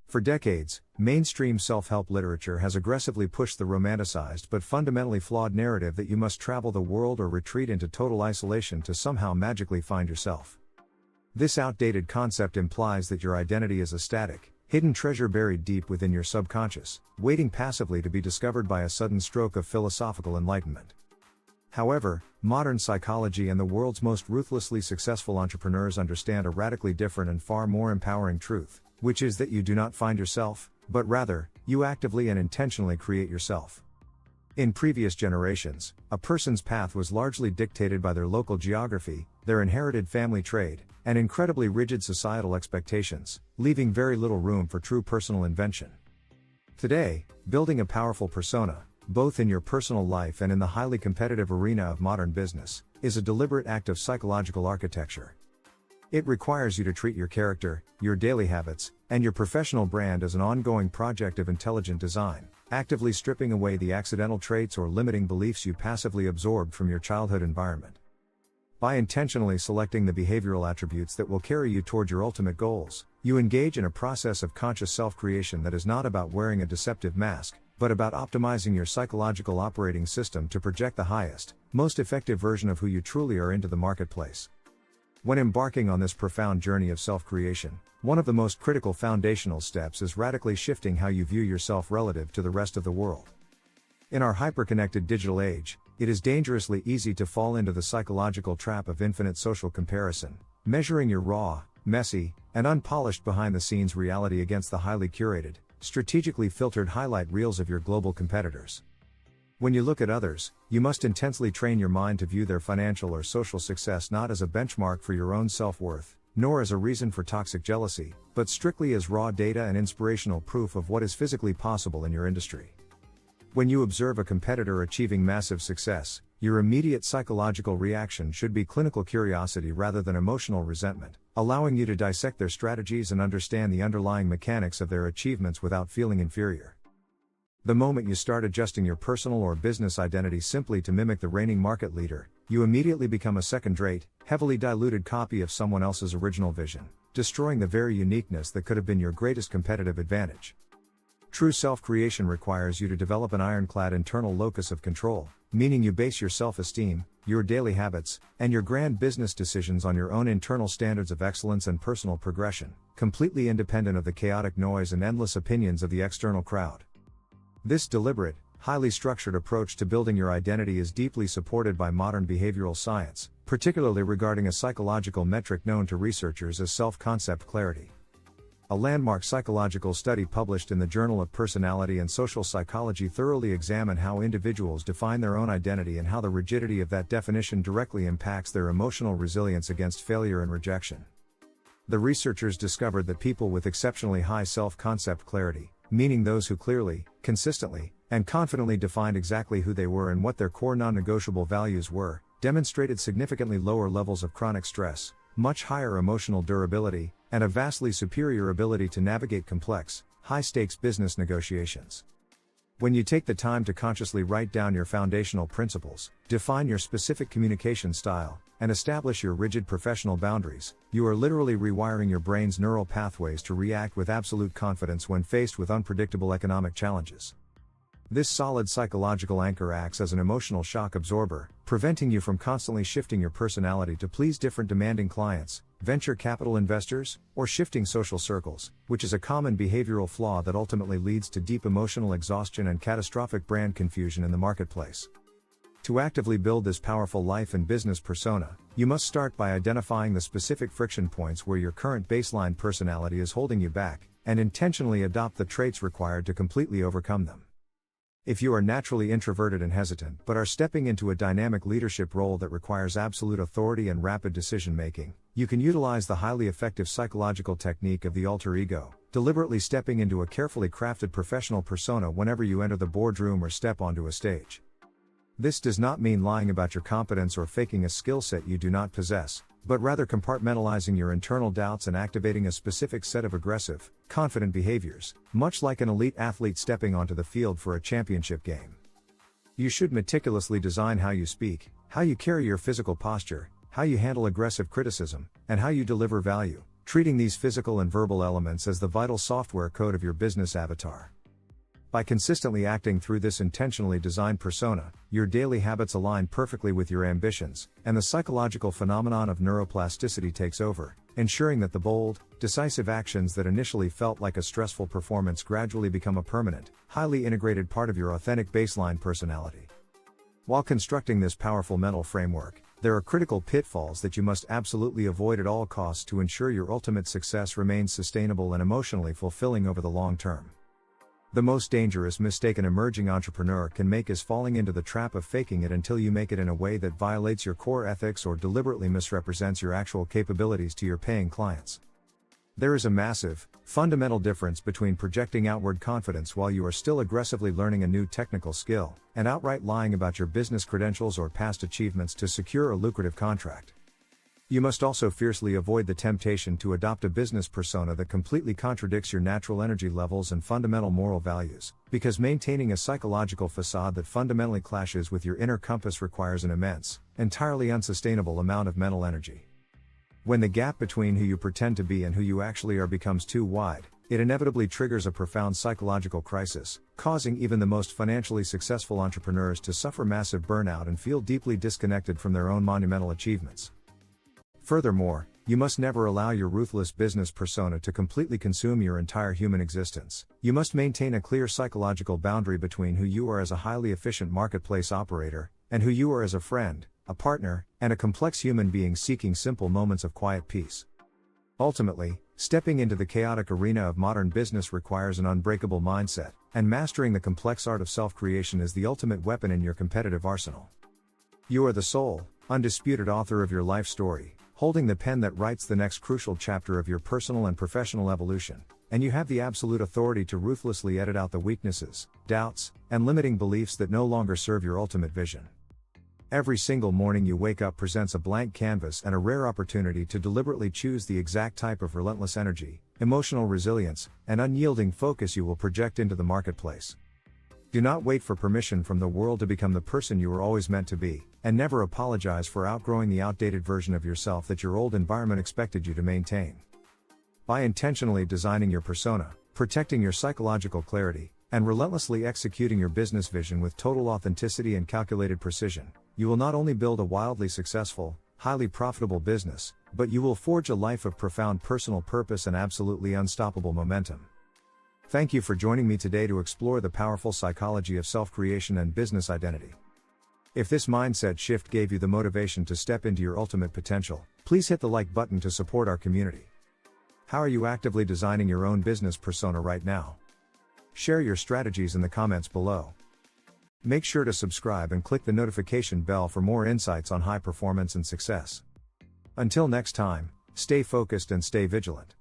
For decades, mainstream self-help literature has aggressively pushed the romanticized but fundamentally flawed narrative that you must travel the world or retreat into total isolation to somehow magically find yourself. This outdated concept implies that your identity is a static, hidden treasure buried deep within your subconscious, waiting passively to be discovered by a sudden stroke of philosophical enlightenment. However, modern psychology and the world's most ruthlessly successful entrepreneurs understand a radically different and far more empowering truth, which is that you do not find yourself, but rather, you actively and intentionally create yourself. In previous generations, a person's path was largely dictated by their local geography, their inherited family trade, and incredibly rigid societal expectations, leaving very little room for true personal invention. Today, building a powerful persona, both in your personal life and in the highly competitive arena of modern business, is a deliberate act of psychological architecture. It requires you to treat your character, your daily habits, and your professional brand as an ongoing project of intelligent design, actively stripping away the accidental traits or limiting beliefs you passively absorbed from your childhood environment. By intentionally selecting the behavioral attributes that will carry you toward your ultimate goals, you engage in a process of conscious self-creation that is not about wearing a deceptive mask, but about optimizing your psychological operating system to project the highest, most effective version of who you truly are into the marketplace. When embarking on this profound journey of self-creation, one of the most critical foundational steps is radically shifting how you view yourself relative to the rest of the world. In our hyper-connected digital age, it is dangerously easy to fall into the psychological trap of infinite social comparison, measuring your raw, messy, and unpolished behind-the-scenes reality against the highly curated, strategically filtered highlight reels of your global competitors. When you look at others, you must intensely train your mind to view their financial or social success not as a benchmark for your own self-worth, nor as a reason for toxic jealousy, but strictly as raw data and inspirational proof of what is physically possible in your industry. When you observe a competitor achieving massive success, your immediate psychological reaction should be clinical curiosity rather than emotional resentment, allowing you to dissect their strategies and understand the underlying mechanics of their achievements without feeling inferior. The moment you start adjusting your personal or business identity simply to mimic the reigning market leader, you immediately become a second-rate, heavily diluted copy of someone else's original vision, destroying the very uniqueness that could have been your greatest competitive advantage. True self-creation requires you to develop an ironclad internal locus of control, meaning you base your self-esteem, your daily habits, and your grand business decisions on your own internal standards of excellence and personal progression, completely independent of the chaotic noise and endless opinions of the external crowd. This deliberate, highly structured approach to building your identity is deeply supported by modern behavioral science, particularly regarding a psychological metric known to researchers as self-concept clarity. A landmark psychological study published in the Journal of Personality and Social Psychology thoroughly examined how individuals define their own identity and how the rigidity of that definition directly impacts their emotional resilience against failure and rejection. The researchers discovered that people with exceptionally high self-concept clarity, meaning those who clearly, consistently, and confidently defined exactly who they were and what their core non-negotiable values were, demonstrated significantly lower levels of chronic stress, much higher emotional durability, and a vastly superior ability to navigate complex, high-stakes business negotiations. When you take the time to consciously write down your foundational principles, define your specific communication style, and establish your rigid professional boundaries, you are literally rewiring your brain's neural pathways to react with absolute confidence when faced with unpredictable economic challenges. This solid psychological anchor acts as an emotional shock absorber, preventing you from constantly shifting your personality to please different demanding clients, venture capital investors, or shifting social circles, which is a common behavioral flaw that ultimately leads to deep emotional exhaustion and catastrophic brand confusion in the marketplace. To actively build this powerful life and business persona, you must start by identifying the specific friction points where your current baseline personality is holding you back, and intentionally adopt the traits required to completely overcome them. If you are naturally introverted and hesitant but are stepping into a dynamic leadership role that requires absolute authority and rapid decision-making, you can utilize the highly effective psychological technique of the alter ego, deliberately stepping into a carefully crafted professional persona whenever you enter the boardroom or step onto a stage. This does not mean lying about your competence or faking a skill set you do not possess, but rather compartmentalizing your internal doubts and activating a specific set of aggressive, confident behaviors, much like an elite athlete stepping onto the field for a championship game. You should meticulously design how you speak, how you carry your physical posture, how you handle aggressive criticism, and how you deliver value, treating these physical and verbal elements as the vital software code of your business avatar. By consistently acting through this intentionally designed persona, your daily habits align perfectly with your ambitions, and the psychological phenomenon of neuroplasticity takes over, ensuring that the bold, decisive actions that initially felt like a stressful performance gradually become a permanent, highly integrated part of your authentic baseline personality. While constructing this powerful mental framework, there are critical pitfalls that you must absolutely avoid at all costs to ensure your ultimate success remains sustainable and emotionally fulfilling over the long term. The most dangerous mistake an emerging entrepreneur can make is falling into the trap of faking it until you make it in a way that violates your core ethics or deliberately misrepresents your actual capabilities to your paying clients. There is a massive, fundamental difference between projecting outward confidence while you are still aggressively learning a new technical skill, and outright lying about your business credentials or past achievements to secure a lucrative contract. You must also fiercely avoid the temptation to adopt a business persona that completely contradicts your natural energy levels and fundamental moral values, because maintaining a psychological facade that fundamentally clashes with your inner compass requires an immense, entirely unsustainable amount of mental energy. When the gap between who you pretend to be and who you actually are becomes too wide, it inevitably triggers a profound psychological crisis, causing even the most financially successful entrepreneurs to suffer massive burnout and feel deeply disconnected from their own monumental achievements. Furthermore, you must never allow your ruthless business persona to completely consume your entire human existence. You must maintain a clear psychological boundary between who you are as a highly efficient marketplace operator, and who you are as a friend, a partner, and a complex human being seeking simple moments of quiet peace. Ultimately, stepping into the chaotic arena of modern business requires an unbreakable mindset, and mastering the complex art of self-creation is the ultimate weapon in your competitive arsenal. You are the sole, undisputed author of your life story, holding the pen that writes the next crucial chapter of your personal and professional evolution, and you have the absolute authority to ruthlessly edit out the weaknesses, doubts, and limiting beliefs that no longer serve your ultimate vision. Every single morning you wake up presents a blank canvas and a rare opportunity to deliberately choose the exact type of relentless energy, emotional resilience, and unyielding focus you will project into the marketplace. Do not wait for permission from the world to become the person you were always meant to be, and never apologize for outgrowing the outdated version of yourself that your old environment expected you to maintain. By intentionally designing your persona, protecting your psychological clarity, and relentlessly executing your business vision with total authenticity and calculated precision, you will not only build a wildly successful, highly profitable business, but you will forge a life of profound personal purpose and absolutely unstoppable momentum. Thank you for joining me today to explore the powerful psychology of self-creation and business identity. If this mindset shift gave you the motivation to step into your ultimate potential, please hit the like button to support our community. How are you actively designing your own business persona right now? Share your strategies in the comments below. Make sure to subscribe and click the notification bell for more insights on high performance and success. Until next time, stay focused and stay vigilant.